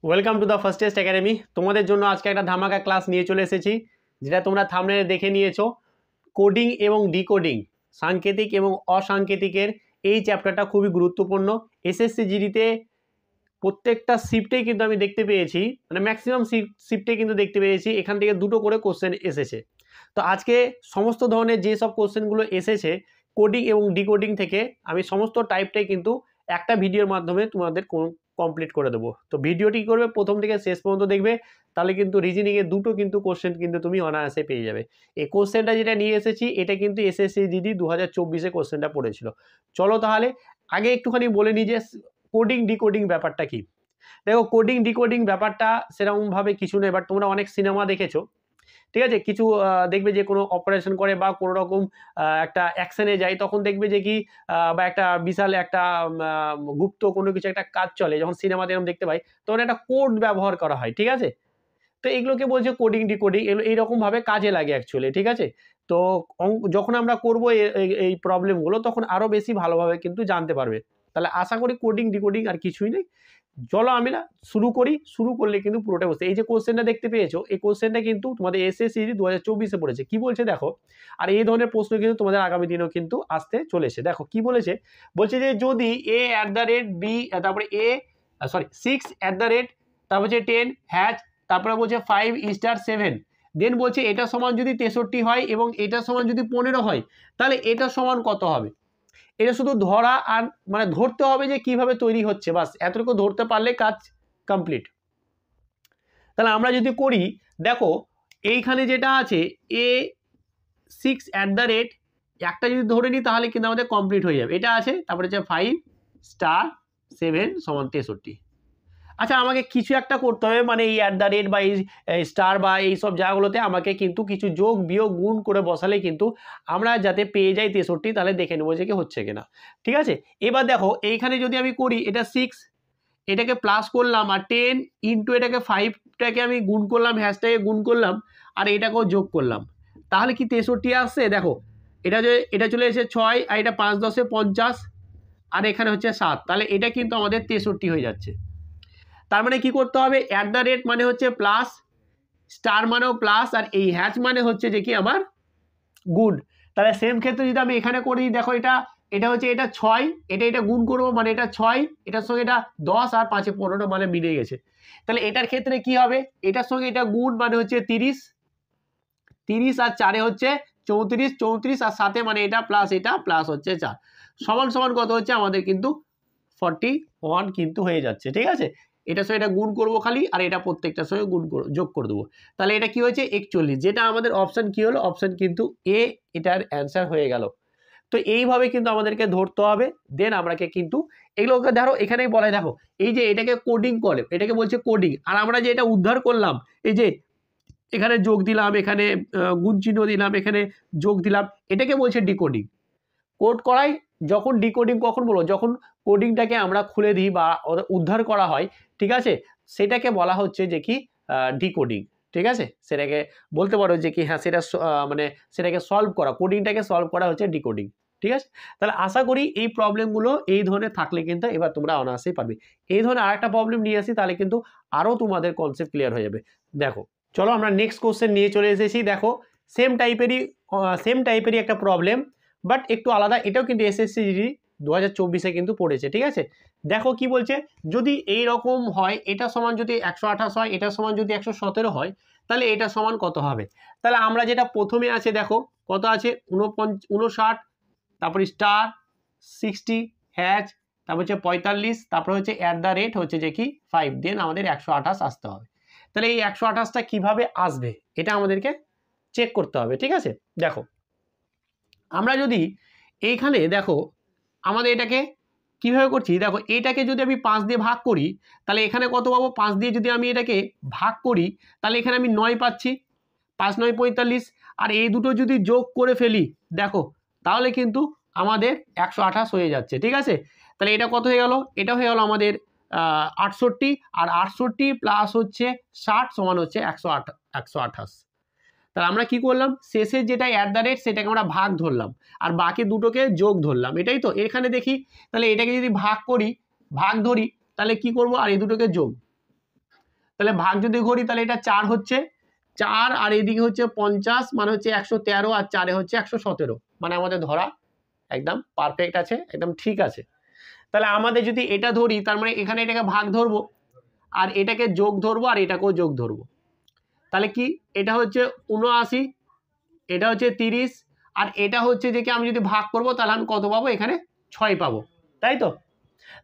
Welcome to the first test academy. তোমাদের জন্য আজকে একটা ধামাকা ক্লাস নিয়ে চলে এসেছি, যেটা তোমরা থাম্বনেলে দেখে নিয়েছো। কোডিং এবং ডিকোডিং, সাংকেতিক এবং অসাংকেতিকের এই চ্যাপ্টারটা খুবই গুরুত্বপূর্ণ। এসএসসি জিডিতে প্রত্যেকটা শিফটেই কিন্তু আমি দেখতে পেয়েছি, মানে ম্যাক্সিমাম শিফটে কিন্তু দেখতে পেয়েছি এখান থেকে দুটো করে কোশ্চেন এসেছে। তো আজকে সমস্ত ধরনের যে সব কোশ্চেনগুলো এসেছে কোডিং এবং ডিকোডিং থেকে, আমি সমস্ত টাইপটাই কিন্তু একটা ভিডিওর মাধ্যমে তোমাদের কমপ্লিট করে দেবো। তো ভিডিওটি করবে প্রথম থেকে শেষ পর্যন্ত দেখবে, তাহলে কিন্তু রিজনিংয়ে দুটো কিন্তু কোশ্চেন কিন্তু তুমি অনায়াসে পেয়ে যাবে। এই কোশ্চেনটা যেটা নিয়ে এসেছি এটা কিন্তু এসএসসি জিডি 2024-এ কোশ্চেনটা পড়েছিল। চলো তাহলে আগে একটুখানি বলে নিই যে কোডিং ডিকোডিং ব্যাপারটা কি। দেখো, কোডিং ডিকোডিং ব্যাপারটা সেরকমভাবে কিছু নেই, বাট তোমরা অনেক সিনেমা দেখেছো, ঠিক আছে? কিছু দেখবে যে কোনো অপারেশন করে বা কোনো রকম একটা অ্যাকশনে যায়, তখন দেখবে যে কি বা একটা বিশাল একটা গুপ্ত কোনো কিছু একটা কাজ চলে, যখন সিনেমাতে এরকম দেখতে পাই তখন একটা কোড ব্যবহার করা হয়, ঠিক আছে? তো এগুলোকে বলছে কোডিং ডিকোডিং, এগুলো এইরকমভাবে কাজে লাগে অ্যাকচুয়ালি, ঠিক আছে? তো যখন আমরা করবো এই প্রবলেমগুলো, তখন আরও বেশি ভালোভাবে কিন্তু জানতে পারবে। তাহলে আশা করি কোডিং ডিকোডিং আর কিছুই নেই। চলো আমি না শুরু করি, শুরু করলে কিন্তু পুরোটা বুঝতে। এই যে কোশ্চেনটা দেখতে পেয়েছো, এই কোশ্চেনটা কিন্তু তোমাদের এসএসসি 2024-এ পড়েছে। কি বলছে দেখো, আর এই ধরনের প্রশ্ন কিন্তু তোমাদের আগামী দিনেও কিন্তু আসতে চলেছে। দেখো কি বলেছে, বলছে যে যদি a@b, তারপরে সিক্স তারপর হচ্ছে 10 হ্যাচ, তারপরে বলছে 5*7, দেন বলছে এটা সমান যদি 63 হয় এবং এটা সমান যদি 15 হয়, তাহলে এটা সমান কত হবে। এটা শুধু ধরা আর মানে ধরতে হবে যে কিভাবে তৈরি হচ্ছে, বাস এতটুকু ধরতে পারলে কাজ কমপ্লিট। তাহলে আমরা যদি করি, দেখো এইখানে যেটা আছে a6 একটা যদি ধরে নিই তাহলে কিন্তু আমাদের কমপ্লিট হয়ে যাবে। এটা আছে, তারপরে হচ্ছে 5*7 সমান 63। আচ্ছা, আমাকে কিছু একটা করতে হবে, মানে এই @ বা এই স্টার বা এই সব জায়গাগুলোতে আমাকে কিন্তু কিছু যোগ বিয়োগ গুণ করে বসালে কিন্তু আমরা যাতে পেয়ে যাই 63, তাহলে দেখে নেবো যে কি হচ্ছে কিনা, ঠিক আছে? এবার দেখো এইখানে যদি আমি করি, এটা 6, এটাকে প্লাস করলাম, আর 10 ইন্টু এটাকে 5টাকে আমি গুণ করলাম, হ্যাশটাকে গুণ করলাম, আর এটাকেও যোগ করলাম, তাহলে কি 63 আসছে? দেখো এটা চলে এসেছে 6, আর এটা 5×10 50, আর এখানে হচ্ছে 7, তাহলে এটা কিন্তু আমাদের 63 হয়ে যাচ্ছে। তার মানে কি করতে হবে, @ মানে হচ্ছে প্লাস, স্টার মানেও প্লাস, আর এই হ্যাচ মানে হচ্ছে যে কি আমার গুণ। তাহলে সেম ক্ষেত্রে যদি আমি এখানে করি, দেখো এটা হচ্ছে এটা 6, এটা গুণ করবো, মানে এটা 6, এটার সঙ্গে এটা 10, আর 5-এ 15 মানে মিলে গেছে। তাহলে এটার ক্ষেত্রে কি হবে, এটার সঙ্গে এটা গুণ মানে হচ্ছে 30, আর 4-এ হচ্ছে 34, আর 7-এ মানে এটা প্লাস হচ্ছে 4, সমান সমান কত হচ্ছে আমাদের কিন্তু 41 কিন্তু হয়ে যাচ্ছে, ঠিক আছে? এটার সঙ্গে এটা গুণ করবো খালি, আর এটা প্রত্যেকটার সঙ্গে যোগ করে দেবো, তাহলে এটা কি হয়েছে 41, যেটা আমাদের অপশন কি হলো, অপশন কিন্তু এ, এটার অ্যান্সার হয়ে গেল। তো এইভাবে কিন্তু আমাদেরকে ধরতে হবে, দেন আমরাকে কিন্তু এগুলোকে ধরো এখানেই বলে, দেখো এই যে এটাকে কোডিং করে, এটাকে বলছে কোডিং, আর আমরা যে এটা উদ্ধার করলাম, এই যে এখানে যোগ দিলাম, এখানে গুণ চিহ্ন দিলাম, এখানে যোগ দিলাম, এটাকে বলছে ডিকোডিং। কোড করাই যখন ডিকোডিং কখন বলবো, যখন কোডিংটাকে আমরা খুলে দিই বা উদ্ধার করা হয়, ঠিক আছে, সেটাকে বলা হচ্ছে যে কি ডিকোডিং, ঠিক আছে? সেটাকে বলতে পারো যে কি হ্যাঁ, সেটা মানে সেটাকে সলভ করা, কোডিংটাকে সলভ করা হচ্ছে ডিকোডিং, ঠিক আছে? তাহলে আশা করি এই প্রবলেমগুলো এই ধরনের থাকলে কিন্তু এবার তোমরা অনায়াসেই পারবে। এই ধরনের আরেকটা প্রবলেম নিয়ে আসি, তাহলে কিন্তু আরও তোমাদের কনসেপ্ট ক্লিয়ার হয়ে যাবে। দেখো চলো আমরা নেক্সট কোশ্চেন নিয়ে চলে এসেছি। দেখো সেম টাইপেরই একটা প্রবলেম, বাট একটু আলাদা। এটাও কিন্তু এসএসসি জিডি 2024-এ কিন্তু পড়েছে, ঠিক আছে? দেখো কি বলছে, যদি এই রকম হয়, এটা সমান যদি 128 হয়, এটা সমান যদি 117 হয়, তাহলে এটা সমান কত হবে? তাহলে আমরা যেটা প্রথমে আছে, দেখো কত আছে, 59, তারপরে স্টার 60 হ্যাচ, তারপর হচ্ছে 45, তারপর হচ্ছে @ হচ্ছে যে কি 5, দেন আমাদের 128 আসতে হবে। তাহলে এই 128টা কিভাবে আসবে এটা আমাদেরকে চেক করতে হবে, ঠিক আছে? দেখো আমরা যদি এইখানে দেখো আমাদের এটাকে কিভাবে করছি, দেখো এটাকে যদি আমি 5 দিয়ে ভাগ করি, তাহলে এখানে কত পাবো, 5 দিয়ে যদি আমি এটাকে ভাগ করি, তাহলে এখানে আমি 9 পাচ্ছি, 5 9 45, আর এই দুটো যদি যোগ করে ফেলি, দেখো তাহলে কিন্তু আমাদের 128 হয়ে যাচ্ছে, ঠিক আছে? তাহলে এটা কত হয়ে গেল, এটা হয়ে গেল আমাদের 68, আর 68 প্লাস হচ্ছে 60 সমান হচ্ছে 128। তাহলে আমরা কি করলাম, শেষের যেটা @ সেটাকে আমরা ভাগ ধরলাম, আর বাকি দুটোকে যোগ ধরলাম, এটাই তো। এখানে দেখি তাহলে এটাকে যদি ভাগ ধরি, তাহলে কি করব, আর এই দুটোকে যোগ, তাহলে ভাগ যদি করি তাহলে এটা 4 হচ্ছে, 4 আর এদিকে হচ্ছে 50 মানে হচ্ছে 113 আর 4 হচ্ছে 117, মানে আমাদের ধরা একদম পারফেক্ট আছে, একদম ঠিক আছে। তাহলে আমাদের যদি এটা ধরি তার মানে এখানে এটাকে ভাগ ধরবো আর এটাকে যোগ ধরবো আর এটাকেও যোগ ধরবো, তাহলে কি এটা হচ্ছে 79, এটা হচ্ছে 30 আর এটা হচ্ছে যে কি আমি যদি ভাগ করবো তাহলে আমি কত পাবো, এখানে 6 পাবো, তাই তো।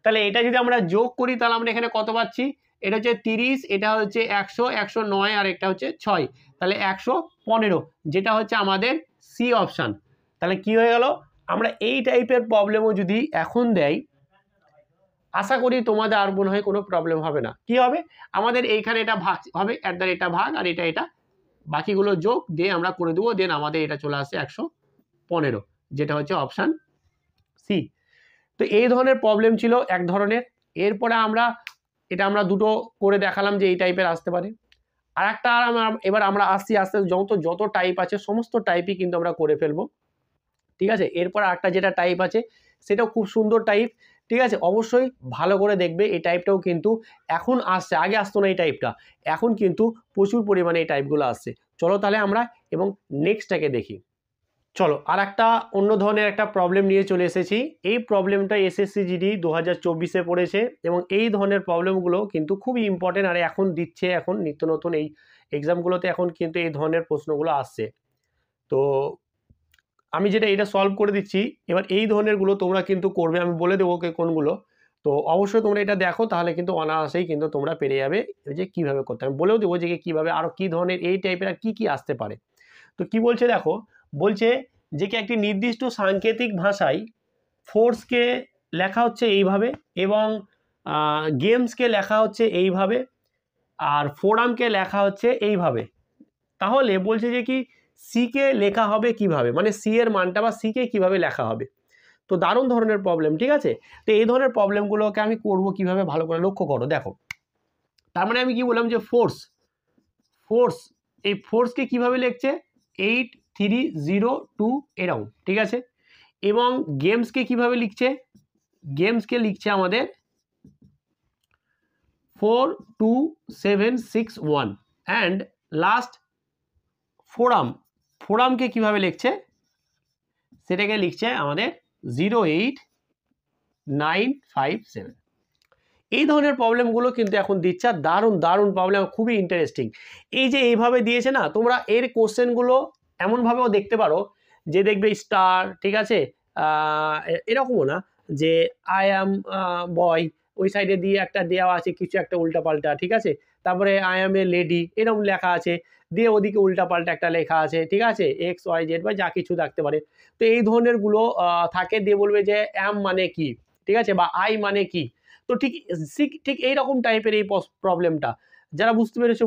তাহলে এটা যদি আমরা যোগ করি তাহলে আমরা এখানে কত পাচ্ছি, এটা হচ্ছে 30, এটা হচ্ছে 100, 109 আর এটা হচ্ছে 6, তাহলে 115, যেটা হচ্ছে আমাদের সি অপশান। তাহলে কি হয়ে গেল, আমরা এই টাইপের প্রবলেমও যদি এখন দেয় আশা করি তোমাদের আর মনে হয় কোনো প্রবলেম হবে না। কি হবে, আমাদের এইখানে এটা ভাগ হবে, এটা ভাগ আর এটা বাকিগুলো যোগ দিয়ে আমরা করে দেবো, দেন আমাদের এটা চলে আসছে 115, যেটা হচ্ছে অপশান সি। তো এই ধরনের প্রবলেম ছিল এক ধরনের। এরপরে আমরা দুটো করে দেখালাম যে এই টাইপের আসতে পারে। আর একটা এবার আমরা আসছি আস্তে যত টাইপ আছে সমস্ত টাইপই কিন্তু আমরা করে ফেলবো, ঠিক আছে। এরপর একটা যেটা টাইপ আছে সেটাও খুব সুন্দর টাইপ, ঠিক আছে, অবশ্যই ভালো করে দেখবে। এই টাইপটাও কিন্তু এখন আসছে, আগে আসতো না এই টাইপটা, এখন কিন্তু প্রচুর পরিমাণে এই টাইপগুলো আসছে। চলো তাহলে আমরা এবং নেক্সটটাকে দেখি। চলো আর একটা অন্য ধরনের একটা প্রবলেম নিয়ে চলে এসেছি। এই প্রবলেমটা এসএসসি জিডি 2024-এ পড়েছে এবং এই ধরনের প্রবলেমগুলো কিন্তু খুবই ইম্পর্টেন্ট আর এখন দিচ্ছে, এখন নিত্য নতুন এই এক্সামগুলোতে এখন কিন্তু এই ধরনের প্রশ্নগুলো আসছে। তো আমি এটা সলভ করে দিচ্ছি, এবার এই ধরনেরগুলো তোমরা কিন্তু করবে, আমি বলে দেবো কোনগুলো। তো অবশ্যই তোমরা এটা দেখো, তাহলে কিন্তু অনায়াসেই কিন্তু তোমরা পেরে যাবে যে কীভাবে করতে। আমি বলেও দেবো যে কীভাবে আরও কী ধরনের এই টাইপের আর কী আসতে পারে। তো কি বলছে দেখো, বলছে যে কি একটি নির্দিষ্ট সাংকেতিক ভাষায় ফোর্সকে লেখা হচ্ছে এইভাবে এবং গেমসকে লেখা হচ্ছে এইভাবে আর ফোরামকে লেখা হচ্ছে এইভাবে। তাহলে বলছে যে কি সিকে লেখা হবে কিভাবে, মানে সি এর মানটা বা সিকে কিভাবে লেখা হবে। তো দারুণ ধরনের প্রবলেম, ঠিক আছে। তো এই ধরনের প্রবলেমগুলোকে আমি করব কিভাবে, ভালো করে লক্ষ্য করো। দেখো তার মানে আমি কি বললাম যে ফোর্স এই ফোর্সকে কিভাবে লিখছে 8302 এরকম, ঠিক আছে। এবং গেমসকে কিভাবে লিখছে, গেমসকে লিখছে আমাদের 42761 অ্যান্ড লাস্ট ফোরামকে কিভাবে লিখছে সেটাকে লিখছে আমাদের 08957। এই ধরনের প্রবলেমগুলো কিন্তু এখন দিচ্ছে, আর দারুণ প্রবলেম, খুবই ইন্টারেস্টিং। এই যে এইভাবে দিয়েছে না, তোমরা এর কোশ্চেনগুলো এমনভাবেও দেখতে পারো যে দেখবে স্টার, ঠিক আছে, এরকমও না যে আই অ্যাম বয়, ওই সাইডে দিয়ে একটা দেওয়া আছে কিছু একটা উল্টাপাল্টা, ঠিক আছে, তারপরে আই অ্যাম এ লেডি এরকম লেখা আছে, দিয়ে ওদিকে উল্টাপাল্টা একটা লেখা আছে, ঠিক আছে, XYZ বা যা কিছু থাকতে পারে। তো এই ধরনেরগুলো থাকে, দিয়ে বলবে যে অ্যাম মানে কি, ঠিক আছে, বা আই মানে কি। তো ঠিক এইরকম টাইপের এই প্রবলেমটা, যারা বুঝতে পেরেছো,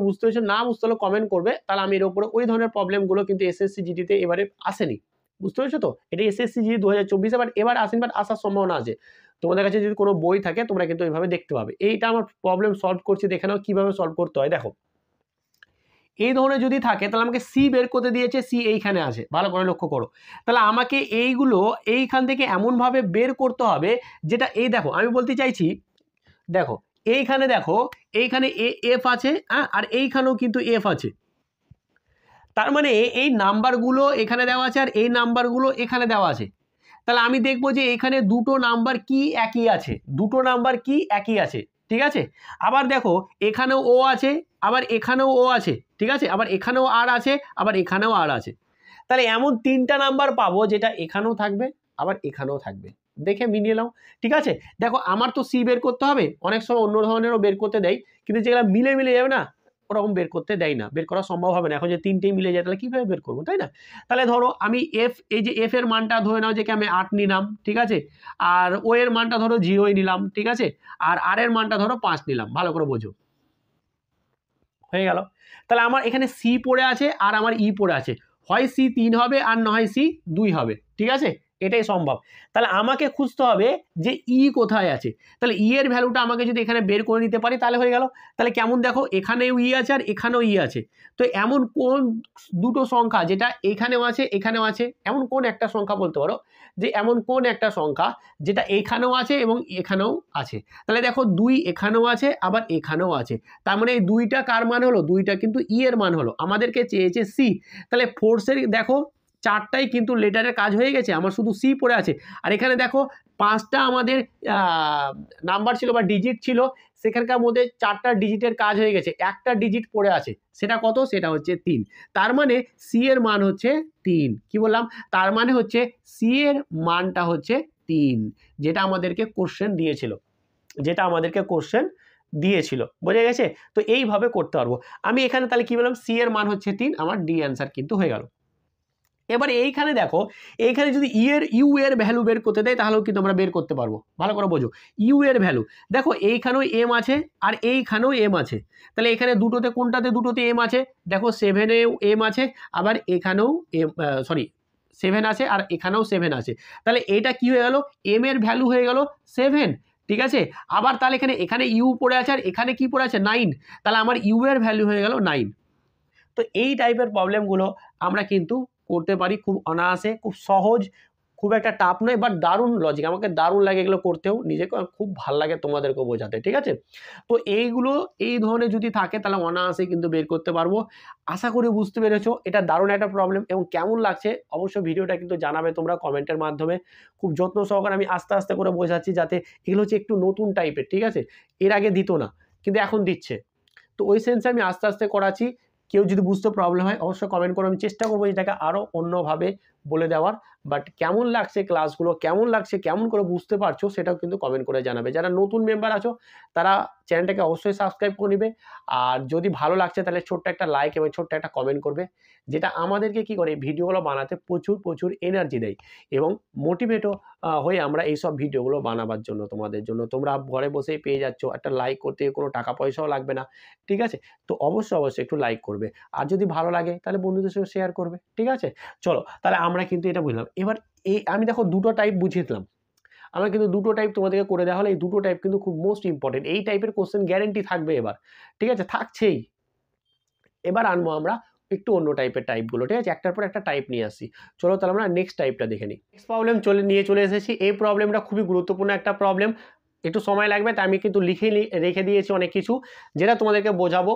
না বুঝতে হলে কমেন্ট করবে, তাহলে আমি এর উপরে ওই ধরনের প্রবলেমগুলো কিন্তু এসএসসি জিডিতে এবারে আসেনি, বুঝতে পেরেছো তো। এটা এসএসসি জিডি 2024 বাট এবার আসেনি, বাট আসার সম্ভাবনা আছে। তোমাদের কাছে যদি কোনো বই থাকে তোমরা কিন্তু এইভাবে দেখতে পাবে। এইটা আমার প্রবলেম সলভ করছি, দেখে নাও কীভাবে সলভ করতে হয়। দেখো এই ধরনের যদি থাকে তাহলে আমাকে সি বের করতে দিয়েছে, সি এইখানে আছে, ভালো করে লক্ষ্য করো। তাহলে আমাকে এইগুলো এইখান থেকে এমনভাবে বের করতে হবে যেটা, এই দেখো আমি বলতে চাইছি, দেখো এইখানে দেখো এইখানে এফ আছে, আর এইখানেও কিন্তু এফ আছে। তার মানে এই নাম্বারগুলো এখানে দেওয়া আছে আর এই নাম্বারগুলো এখানে দেওয়া আছে। তাহলে আমি দেখবো যে এখানে দুটো নাম্বার কি একই আছে, ঠিক আছে। আবার দেখো এখানেও ও আছে, আবার এখানেও ও আছে, ঠিক আছে, আবার এখানেও আর আছে, আবার এখানেও আর আছে। তাহলে এমন তিনটা নাম্বার পাবো যেটা এখানেও থাকবে আবার এখানেও থাকবে, দেখে মিলিয়ে নাও, ঠিক আছে। দেখো আমার তো সি বের করতে হবে, অনেক সময় অন্য ধরনেরও বের করতে দেয়, কিন্তু যেগুলো মিলে যাবে না ওরকম বের করতে দেয় না, বের করা সম্ভব হবে না। এখন যে তিনটেই মিলে যায় তাহলে কীভাবে বের করবো, তাই না। তাহলে ধরো আমি এই যে এফ এর মানটা ধরে নাও যে কি আমি 8 নিলাম, ঠিক আছে, আর ও এর মানটা ধরো 0 নিলাম, ঠিক আছে, আর আর এর মানটা ধরো 5 নিলাম, ভালো করে বোঝো, হয়ে গেল। তাহলে আমার এখানে সি পড়ে আছে আর আমার ই পড়ে আছে, হয় সি 3 হবে আর না হয় সি 2 হবে, ঠিক আছে। এটাই সম্ভব। তাহলে আমাকে খুঁজতে হবে যে ই কোথায় আছে। তাহলে ই এর ভ্যালুটা আমাকে যদি এখানে বের করে নিতে পারি তাহলে হয়ে গেল। তাহলে কেমন দেখো, এখানেও ই আছে আর এখানেও ই আছে। তো এমন কোন দুটো সংখ্যা যেটা এখানেও আছে এখানেও আছে, এমন কোন একটা সংখ্যা বলতে পারো যে এমন কোন একটা সংখ্যা যেটা এখানেও আছে এবং এখানেও আছে। তাহলে দেখো 2 এখানেও আছে আবার এখানেও আছে, তার মানে এই দুইটা কার মান হলো, দুইটা কিন্তু ই এর মান হলো। আমাদেরকে চেয়েছে সি, তাহলে ফোর্সের দেখো চারটাই কিন্তু লেটারের কাজ হয়ে গেছে, আমার শুধু সি পড়ে আছে। আর এখানে দেখো 5টা আমাদের নাম্বার ছিল বা ডিজিট ছিল, সেখানকার মধ্যে 4টা ডিজিটের কাজ হয়ে গেছে, একটা ডিজিট পড়ে আছে, সেটা কত, সেটা হচ্ছে 3। তার মানে সি এর মান হচ্ছে 3। কি বললাম, তার মানে হচ্ছে সি এর মানটা হচ্ছে 3, যেটা আমাদেরকে কোশ্চেন দিয়েছিল, বোঝা গেছে। তো এইভাবে করতে পারবো আমি। এখানে তাহলে কি বললাম, সি এর মান হচ্ছে 3, আমার ডি অ্যান্সার কিন্তু হয়ে গেল। এবার এইখানে দেখো, এইখানে যদি ইউ এর ভ্যালু বের করতে দেয় তাহলেও কিন্তু আমরা বের করতে পারবো। ভালো করে বোঝো, ইউ এর ভ্যালু দেখো এইখানেও এম আছে আর এইখানেও এম আছে, তাহলে এখানে দুটোতে এম আছে। দেখো 7এও এম আছে, আবার এখানেও এম, 7 আছে আর এখানেও 7 আছে। তাহলে এটা কি হয়ে গেল, এম এর ভ্যালু হয়ে গেল 7, ঠিক আছে। আবার তাহলে এখানে ইউ পড়ে আছে আর এখানে কি পড়ে আছে 9, তাহলে আমার ইউ এর ভ্যালু হয়ে গেল 9। তো এই টাইপের প্রবলেমগুলো আমরা কিন্তু করতে পারি খুব অনায়াসে, খুব সহজ, খুব একটা টাফ নয়, বাট দারুণ লজিক, আমাকে দারুণ লাগে এগুলো করতেও, নিজেকে খুব ভাল লাগে তোমাদেরকেও বোঝাতে, ঠিক আছে। তো এইগুলো এই ধরনের যদি থাকে তাহলে অনায়াসে কিন্তু বের করতে পারবো। আশা করি বুঝতে পেরেছো এটা দারুণ একটা প্রবলেম, এবং কেমন লাগছে অবশ্যই ভিডিওটা কিন্তু জানাবে তোমরা কমেন্টের মাধ্যমে। খুব যত্ন সহকারে আমি আস্তে আস্তে করে বোঝাচ্ছি, যাতে এগুলো হচ্ছে একটু নতুন টাইপের, ঠিক আছে। এর আগে দিত না কিন্তু এখন দিচ্ছে, তো ওই সেন্সে আমি আস্তে আস্তে করাচ্ছি। কেউ যদি বুঝতে প্রবলেম হয় অবশ্যই কমেন্ট করো, আমি চেষ্টা করবো এটাকে আরও অন্যভাবে বলে দেওয়ার। বাট কেমন লাগছে ক্লাসগুলো, কেমন লাগছে, কেমন করে বুঝতে পারছো সেটাও কিন্তু কমেন্ট করে জানাবে। যারা নতুন মেম্বার আছো তারা চ্যানেলটাকে অবশ্যই সাবস্ক্রাইব করে নেবে, আর যদি ভালো লাগছে তাহলে ছোট্ট একটা লাইক এবং ছোট্ট একটা কমেন্ট করবে, যেটা আমাদেরকে কি করে ভিডিওগুলো বানাতে প্রচুর প্রচুর এনার্জি দেয় এবং মোটিভেটও হয়ে আমরা এইসব ভিডিওগুলো বানাবার জন্য তোমাদের জন্য। তোমরা ঘরে বসেই পেয়ে যাচ্ছ, একটা লাইক করতে কোনো টাকা পয়সাও লাগবে না, ঠিক আছে। তো অবশ্যই একটু লাইক করবে, আর যদি ভালো লাগে তাহলে বন্ধুদের সঙ্গে শেয়ার করবে, ঠিক আছে। চলো তাহলে আমরা কিন্তু এটা বুঝলাম। এবার আমি দেখো দুটো টাইপ বুঝিয়ে দিলাম, আমরা কিন্তু দুটো টাইপ তোমাদেরকে করে দেওয়া হলে, এই দুটো টাইপ কিন্তু খুব মোস্ট ইম্পর্টেন্ট, এই টাইপের কোশ্চেন গ্যারেন্টি থাকবে এবার, ঠিক আছে, থাকছেই। এবার আনবো আমরা একটু অন্য টাইপের টাইপগুলো, ঠিক আছে, একটার পর একটা টাইপ নিয়ে আসি। চলো তাহলে আমরা নেক্সট টাইপটা দেখে নিই। নেক্সট প্রবলেম চলে এসেছি। এই প্রবলেমটা খুবই গুরুত্বপূর্ণ একটা প্রবলেম, একটু সময় লাগবে, তাই আমি কিন্তু লিখে রেখে দিয়েছি অনেক কিছু, যেটা তোমাদেরকে বোঝাবো।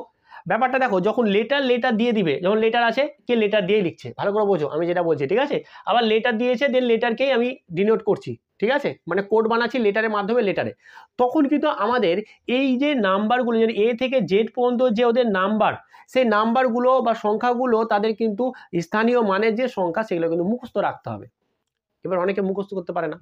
ব্যাপারটা দেখো, যখন লেটার দিয়ে দিবে, যখন লেটার আছে কে লেটার দিয়ে লিখছে, ভালো করে বোঝো আমি যেটা বলছি, ঠিক আছে। আবার লেটার দিয়েছে, দেন লেটারকেই আমি ডিনোট করছি, ঠিক আছে, মানে কোড বানাচ্ছি লেটারের মাধ্যমে লেটারে। তখন কিন্তু আমাদের এই যে নাম্বারগুলো, যেন এ থেকে জেড পর্যন্ত যে ওদের নাম্বার, সেই নাম্বারগুলো বা সংখ্যাগুলো তাদের কিন্তু স্থানীয় মানের যে সংখ্যা সেগুলো কিন্তু মুখস্থ রাখতে হবে। এবার অনেকে মুখস্থ করতে পারে না,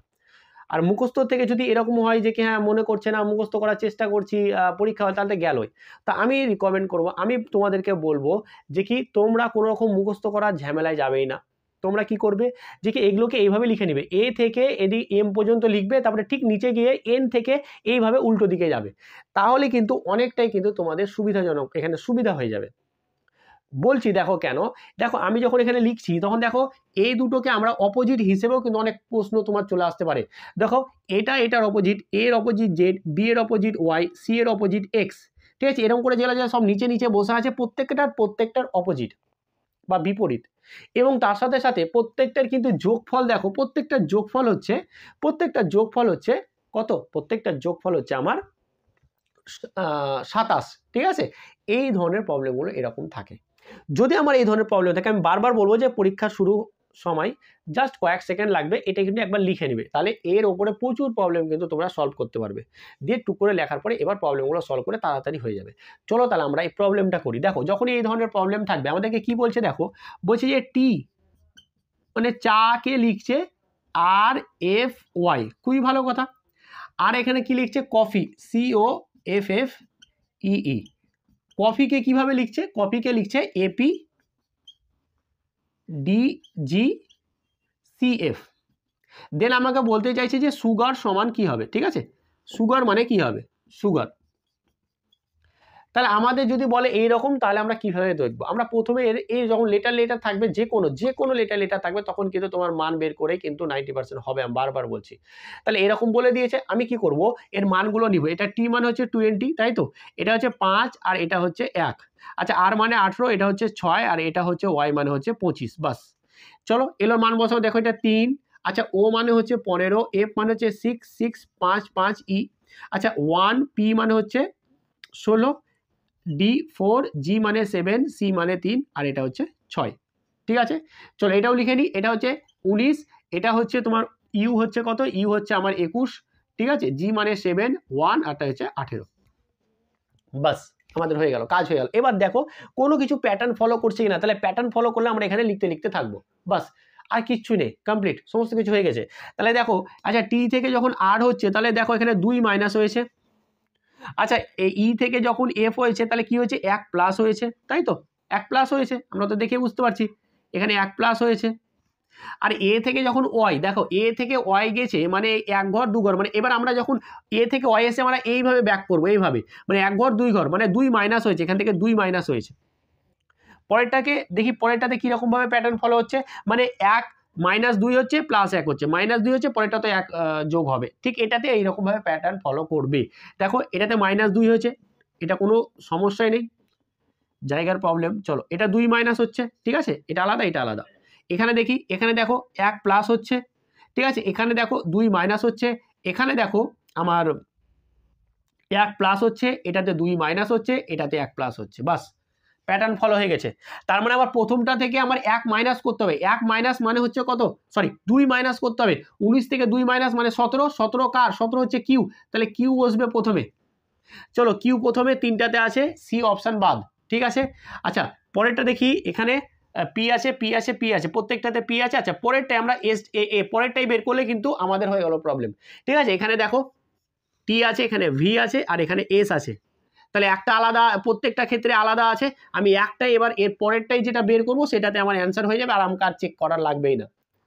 আর মুখস্থ থেকে যদি এরকম হয় যে কি হ্যাঁ মনে করছে না, মুখস্থ করার চেষ্টা করছি, পরীক্ষা হয়, তাহলে গেলই। তা আমি রিকমেন্ড করব, আমি তোমাদেরকে বলবো যে কি তোমরা কোনো রকম মুখস্থ করার ঝামেলায় যাবেই না। তোমরা কি করবে যে কি এগুলোকে এইভাবে লিখে নেবে, এ থেকে এদিকে এম পর্যন্ত লিখবে, তারপরে ঠিক নিচে গিয়ে এন থেকে এইভাবে উল্টো দিকে যাবে, তাহলে কিন্তু অনেকটাই কিন্তু তোমাদের সুবিধাজনক, এখানে সুবিধা হয়ে যাবে। বলছি দেখো কেন, দেখো আমি যখন এখানে লিখছি তখন দেখো এই দুটোকে আমরা অপোজিট হিসেবেও কিন্তু অনেক প্রশ্ন তোমার চলে আসতে পারে। দেখো এটার অপোজিট, এর অপোজিট জেড, বি এর অপোজিট ওয়াই, সি এর অপোজিট এক্স, ঠিক আছে, এরকম করে যেগুলো সব নিচে নিচে বসে আছে প্রত্যেকটার অপোজিট বা বিপরীত, এবং তার সাথে সাথে প্রত্যেকটার কিন্তু যোগফল দেখো, প্রত্যেকটার যোগফল হচ্ছে কত, প্রত্যেকটার যোগফল হচ্ছে আমার 27, ঠিক আছে। এই ধরনের প্রবলেমগুলো এরকম থাকে। যদি আমার এই ধরনের প্রবলেম থাকে, আমি বারবার বলবো যে পরীক্ষা শুরু সময় জাস্ট কয়েক সেকেন্ড লাগবে, এটা কিন্তু একবার লিখে নেবে, তাহলে এর ওপরে প্রচুর প্রবলেম কিন্তু তোমরা সলভ করতে পারবে। দিয়ে টুক করে লেখার পরে এবার প্রবলেমগুলো সলভ করে তাড়াতাড়ি হয়ে যাবে। চলো তাহলে আমরা এই প্রবলেমটা করি। দেখো যখনই এই ধরনের প্রবলেম থাকবে আমাদেরকে কি বলছে, দেখো বলছে যে টি মানে চাকে লিখছে আর এফ ওয়াই, খুবই ভালো কথা। আর এখানে কি লিখছে coffee, C O F F E E, কফিকে কিভাবে লিখছে, কফিকে লিখছে এপি ডিজি সিএফ। দেন আমাকে বলতে চাইছে যে সুগার সমান কি হবে, ঠিক আছে, সুগার মানে কি হবে, সুগার, তাহলে আমাদের যদি বলে এইরকম, তাহলে আমরা কিভাবে দেখবো? আমরা প্রথমে এই যখন লেটার থাকবে, যে কোনো লেটার থাকবে, তখন কিন্তু তোমার মান বের করে কিন্তু 90% হবে। আমি বারবার বলছি। তাহলে এরকম বলে দিয়েছে, আমি কি করব, এর মানগুলো নিব। এটা টি মানে হচ্ছে 20, তাই তো? এটা হচ্ছে 5 আর এটা হচ্ছে 1। আচ্ছা, আর মানে 18, এটা হচ্ছে 6 আর এটা হচ্ছে ওয়াই মানে হচ্ছে 25। বাস, চলো এলোর মান বসাও। দেখো এটা 3। আচ্ছা, ও মানে হচ্ছে 15, এফ মানে হচ্ছে 6, 6 5 5 ই। আচ্ছা, 1, পি মানে হচ্ছে 16, ডি 4, জি মানে 7, সি মানে 3 আর এটা হচ্ছে 6। ঠিক আছে, চলো এটাও লিখে নিই। এটা হচ্ছে 19, এটা হচ্ছে তোমার ইউ হচ্ছে কত, ইউ হচ্ছে আমার 21। ঠিক আছে, জি মানে 7, 1 আর এটা হচ্ছে 18। বাস, আমাদের হয়ে গেল, কাজ হয়ে গেল। এবার দেখো কোনো কিছু প্যাটার্ন ফলো করছে কিনা। তাহলে প্যাটার্ন ফলো করলে আমরা এখানে লিখতে থাকবো। বাস, আর কিচ্ছু নেই, কমপ্লিট, সমস্ত কিছু হয়ে গেছে। তাহলে দেখো, আচ্ছা টি থেকে যখন আর হচ্ছে, তাহলে দেখো এখানে 2 মাইনাস হয়েছে। আচ্ছা, ই থেকে যখন এফ হয়েছে, তাহলে কি হয়েছে, 1 প্লাস হয়েছে, তাই তো? 1 প্লাস হয়েছে, আমরা তো দেখে বুঝতে পারছি এখানে 1 প্লাস হয়েছে। আর এ থেকে যখন ওয়াই, দেখো এ থেকে ওয়াই গেছে মানে 1 ঘর 2 ঘর, মানে এবার আমরা যখন এ থেকে ওয়াই এসে আমরা এইভাবে ব্যাক করবো, এইভাবে, মানে 1 ঘর 2 ঘর, মানে 2 মাইনাস হয়েছে, এখান থেকে 2 মাইনাস হয়েছে। পরেরটাকে দেখি, পরেরটাতে কিরকম ভাবে প্যাটার্ন ফলো হচ্ছে, মানে 1 মাইনাস 2 হচ্ছে প্লাস 1 হচ্ছে, মাইনাস 2 হচ্ছে, পরেরটা তো 1 যোগ হবে। ঠিক এটাতে এইরকম ভাবে প্যাটার্ন ফলো করবে। দেখো এটাতে মাইনাস 2 হয়েছে, এটা কোনো সমস্যাই নেই, জায়গার প্রবলেম। চলো এটা 2 মাইনাস হচ্ছে, ঠিক আছে, এটা আলাদা এটা আলাদা। এখানে দেখি, এখানে দেখো 1 প্লাস হচ্ছে, ঠিক আছে, এখানে দেখো 2 মাইনাস হচ্ছে, এখানে দেখো আমার 1 প্লাস হচ্ছে, এটাতে 2 মাইনাস হচ্ছে, এটাতে 1 প্লাস হচ্ছে। বাস, প্যাটার্ন ফলো হয়ে গেছে। তার মানে আবার প্রথমটা থেকে আমার 1 মাইনাস করতে হবে। 1 মাইনাস মানে হচ্ছে কত, সরি 2 মাইনাস করতে হবে। 19 থেকে 2 মাইনাস মানে 17, 17 কার, 17 হচ্ছে কিউ, তাহলে কিউ বসবে প্রথমে। চলো কিউ প্রথমে, তিনটাতে আছে, সি অপশান বাদ। ঠিক আছে, আচ্ছা পরেরটা দেখি, এখানে পি আছে, পি আছে, পি আছে, প্রত্যেকটাতে পি আছে। আচ্ছা পরেরটাই আমরা এস এ পরেরটাই বের করলে কিন্তু আমাদের হয়ে গেল প্রবলেম। ঠিক আছে, এখানে দেখো টি আছে, এখানে ভি আছে আর এখানে এস আছে। তাহলে একটা আলাদা, প্রত্যেকটা ক্ষেত্রে আলাদা আছে। আমি একটাই এবার এর পরেরটাই যেটা বের করবো সেটাতে আমার অ্যান্সার হয়ে যাবে, আর আমাকে আর চেক করার লাগবেই না,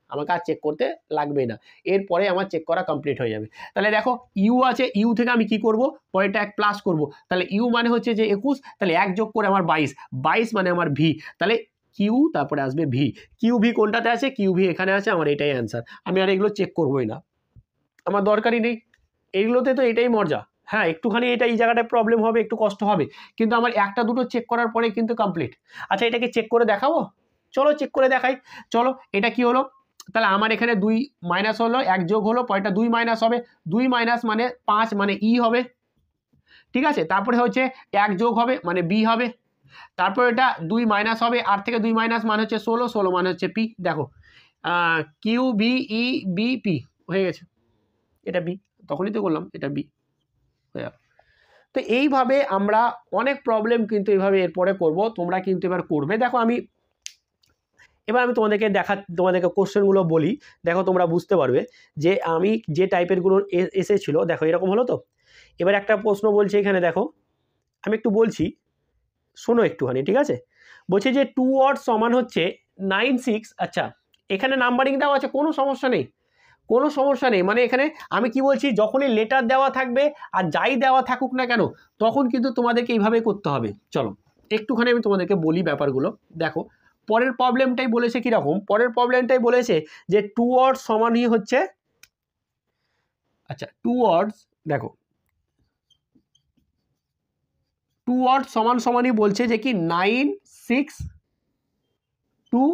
আমাকে আর চেক করতে লাগবেই না, এরপরে আমার চেক করা কমপ্লিট হয়ে যাবে। তাহলে দেখো ইউ আছে, ইউ থেকে আমি কি করব, পরেরটা 1 প্লাস করব। তাহলে ইউ মানে হচ্ছে যে 21, তাহলে 1 যোগ করে আমার 22, 22 মানে আমার ভি। তাহলে কিউ তারপরে আসবে ভি। কিউ ভি কোনটাতে আছে, কিউ ভি এখানে আছে, আমার এটাই অ্যান্সার। আমি আর এগুলো চেক করবোই না, আমার দরকারই নেই, এইগুলোতে তো এটাই মজা। হ্যাঁ, একটুখানি এটা এই জায়গাটায় প্রবলেম হবে, একটু কষ্ট হবে, কিন্তু আমার একটা দুটো চেক করার পরে কিন্তু কমপ্লিট। আচ্ছা এটাকে চেক করে দেখাবো, চলো চেক করে দেখাই। চলো এটা কি হলো, তাহলে আমার এখানে 2 মাইনাস হলো, 1 যোগ হলো, পরেরটা 2 মাইনাস হবে, 2 মাইনাস মানে 5 মানে ই হবে। ঠিক আছে, তারপরে হচ্ছে 1 যোগ হবে মানে বি হবে, তারপর এটা 2 মাইনাস হবে, আর থেকে 2 মাইনাস মানে হচ্ছে 16, 16 মানে হচ্ছে পি। দেখো Q B E B P হয়ে গেছে, এটা বি, তখনই তো করলাম এটা বি হয়ে গেল। তো এইভাবে আমরা অনেক প্রবলেম কিন্তু এইভাবে এরপরে করব, তোমরা কিন্তু এবার করবে। দেখো এবার আমি তোমাদেরকে কোশ্চেনগুলো বলি, দেখো তোমরা বুঝতে পারবে যে আমি যে টাইপেরগুলো এসেছিলো। দেখো এরকম হলো তো। এবার একটা প্রশ্ন বলছে এখানে, দেখো আমি একটু বলছি, শোনো একটুখানি, ঠিক আছে। বলছে যে 2 ওয়ার্ড সমান হচ্ছে 9 6। আচ্ছা এখানে নাম্বারিং দেওয়া আছে, কোনো সমস্যা নেই, কোনো সমস্যা নেই। মানে এখানে আমি কি বলছি, যখনই লেটার দেওয়া থাকবে আর যাই দেওয়া থাকুক না কেন, তখন কিন্তু তোমাদেরকে এইভাবে করতে হবে। চলো একটুখানি আমি তোমাদেরকে বলি ব্যাপারগুলো। দেখো পরের প্রবলেমটাই বলেছে কীরকম, পরের প্রবলেমটাই বলেছে যে 2 ওয়ার্ডস সমানই হচ্ছে, আচ্ছা 2 ওয়ার্ডস, দেখো 2 ওয়ার্ডস সমানই বলছে যে কি 9 6 2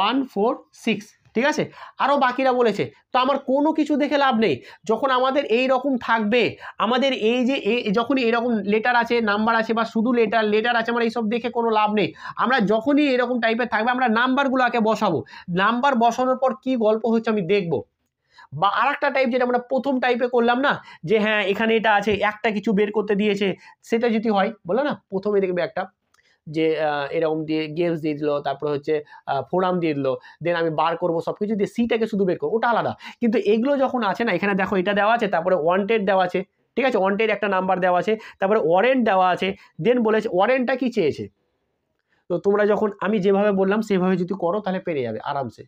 1 4 6। ঠিক আছে, আরও বাকিরা বলেছে। তো আমার কোনো কিছু দেখে লাভ নেই, যখন আমাদের এই রকম থাকবে, আমাদের এই যে যখনই এরকম লেটার আছে, নাম্বার আছে, বা শুধু লেটার আছে, আমার এইসব দেখে কোনো লাভ নেই। আমরা যখনই এরকম টাইপের থাকবে, আমরা নাম্বারগুলো আগে বসাবো, নাম্বার বসানোর পর কি গল্প হচ্ছে আমি দেখব। বা আর একটা টাইপ যেটা আমরা প্রথম টাইপে করলাম না, যে হ্যাঁ এখানে এটা আছে, একটা কিছু বের করতে দিয়েছে, সেটা যদি হয়, বললো না প্রথমে দেখবে একটা যে এরকম দিয়ে গেমস দিয়ে দিল, তারপরে হচ্ছে ফোরাম দিয়ে দিল, দেন আমি বার করবো সব কিছু দিয়ে, সিটাকে শুধু বের করবো, ওটা আলাদা। কিন্তু এগুলো যখন আছে না, এখানে দেখো এটা দেওয়া আছে, তারপরে ওয়ান্টেড দেওয়া আছে, ঠিক আছে, ওয়ান্টেড একটা নাম্বার দেওয়া আছে, তারপরে ওয়ারেন্ট দেওয়া আছে, দেন বলেছে ওয়ারেন্টটা কি চেয়েছে। তো তোমরা যখন আমি যেভাবে বললাম সেভাবে যদি করো তাহলে পেরে যাবে আরামসে।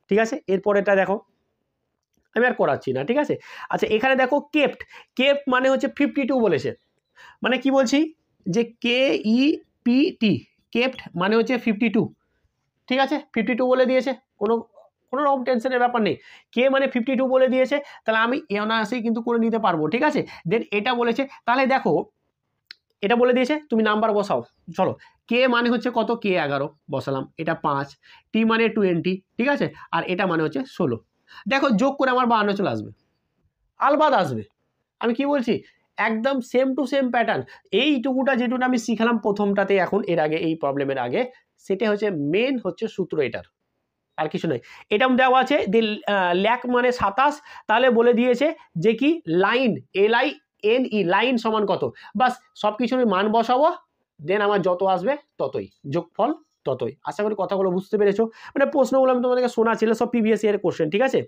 ঠিক আছে, এরপরেটা দেখো, আমি আর করাচ্ছি না, ঠিক আছে। আচ্ছা এখানে দেখো কেপ্ট মানে হচ্ছে 52 বলেছে, মানে কি বলছি যে KEPT কেপ্ট মানে হচ্ছে 52, ঠিক আছে 52 বলে দিয়েছে, কোনো কোনো রকম টেনশনের ব্যাপার নেই। কে মানে 52 বলে দিয়েছে, তাহলে আমি অনায়াসেই কিন্তু করে নিতে পারবো, ঠিক আছে। দেন এটা বলেছে, তাহলে দেখো এটা বলে দিয়েছে তুমি নাম্বার বসাও। চলো, কে মানে হচ্ছে কত, K11 বসালাম, এটা 5, টি মানে 20, ঠিক আছে, আর এটা মানে হচ্ছে 16। দেখো যোগ করে আমার 52 চলে আসবে, আলবাদ আসবে। আমি কি বলছি, একদম সেম টু সেম প্যাটার্ন। এইটুকুটা যেটুকু আমি শিখালাম প্রথমটাতে, এখন এর আগে এই প্রবলেমের আগে, সেটা হচ্ছে মেন হচ্ছে সূত্র এটার, আর কিছু নয়। এটা দেওয়া আছে যে ল্যাক মানে 27, তাহলে বলে দিয়েছে যে কি লাইন, LINE লাইন সমান কত, বাস সব কিছুর মান বসাবো, দেন আমার যত আসবে ততই, যোগফল ততই। আশা করি কথাগুলো বুঝতে পেরেছো। মানে প্রশ্নগুলো আমি তোমাদেরকে শোনা ছিল সব প্রিভিয়াস ইয়ারের কোশ্চেন, ঠিক আছে,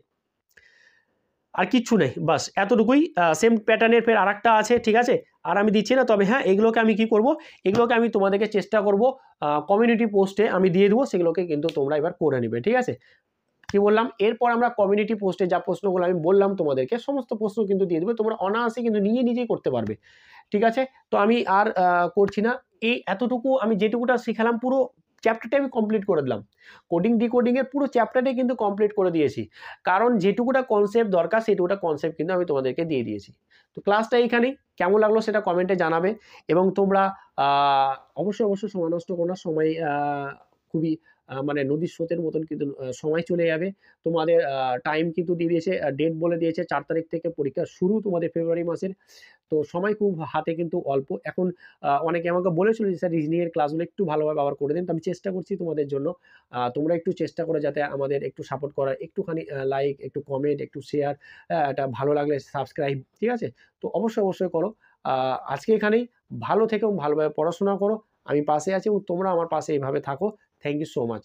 আর কিচ্ছু নেই, বাস এতটুকুই। সেম প্যাটার্নের ফের আরেকটা আছে, ঠিক আছে, আর আমি দিচ্ছি না, তবে হ্যাঁ এগুলোকে আমি কি করব, এগুলোকে আমি তোমাদেরকে চেষ্টা করব কমিউনিটি পোস্টে আমি দিয়ে দেবো, সেগুলোকে কিন্তু তোমরা এবার করে নেবে, ঠিক আছে। কি বললাম, এরপর আমরা কমিউনিটি পোস্টে যা প্রশ্নগুলো আমি বললাম তোমাদেরকে, সমস্ত প্রশ্ন কিন্তু দিয়ে দেবে, তোমরা অনায়াসে কিন্তু নিজেই করতে পারবে, ঠিক আছে। তো আমি আর করছি না, এই এতটুকু আমি যেটুকুটা শিখালাম পুরো চ্যাপ্টারটা আমি কমপ্লিট করে দিলাম। কোডিং ডিকোডিং এর পুরো চ্যাপ্টারটাই কিন্তু কমপ্লিট করে দিয়েছি, কারণ যেটুকুটা কনসেপ্ট দরকার সেটুকুটা কনসেপ্ট কিন্তু আমি তোমাদেরকে দিয়ে দিয়েছি। তো ক্লাসটা এইখানেই, কেমন লাগলো সেটা কমেন্টে জানাবে, এবং তোমরা অবশ্যই সময় নষ্ট করো না, সময় খুবই মানে নদীর স্রোতের মতন কিন্তু সময় চলে যাবে। তোমাদের টাইম কিন্তু দিয়ে দিয়েছে, ডেট বলে দিয়েছে 4 তারিখ থেকে পরীক্ষা শুরু তোমাদের ফেব্রুয়ারি মাসের। তো সময় খুব হাতে কিন্তু অল্প। এখন অনেকে আমাকে বলেছিল যে স্যার রিজনিং এর ক্লাসগুলো একটু ভালোভাবে আবার করে দিন। তো আমি চেষ্টা করছি তোমাদের জন্য। তোমরা একটু চেষ্টা করো যাতে আমাদের একটু সাপোর্ট করার, একটুখানি লাইক, একটু কমেন্ট, একটু শেয়ার, এটা ভালো লাগলে সাবস্ক্রাইব, ঠিক আছে? তো অবশ্যই করো। আজকে এখানেই, ভালো থেকো, ভালোভাবে পড়াশোনা করো। আমি পাশে আছি এবং তোমরা আমার পাশে এইভাবে থাকো। Thank you so much.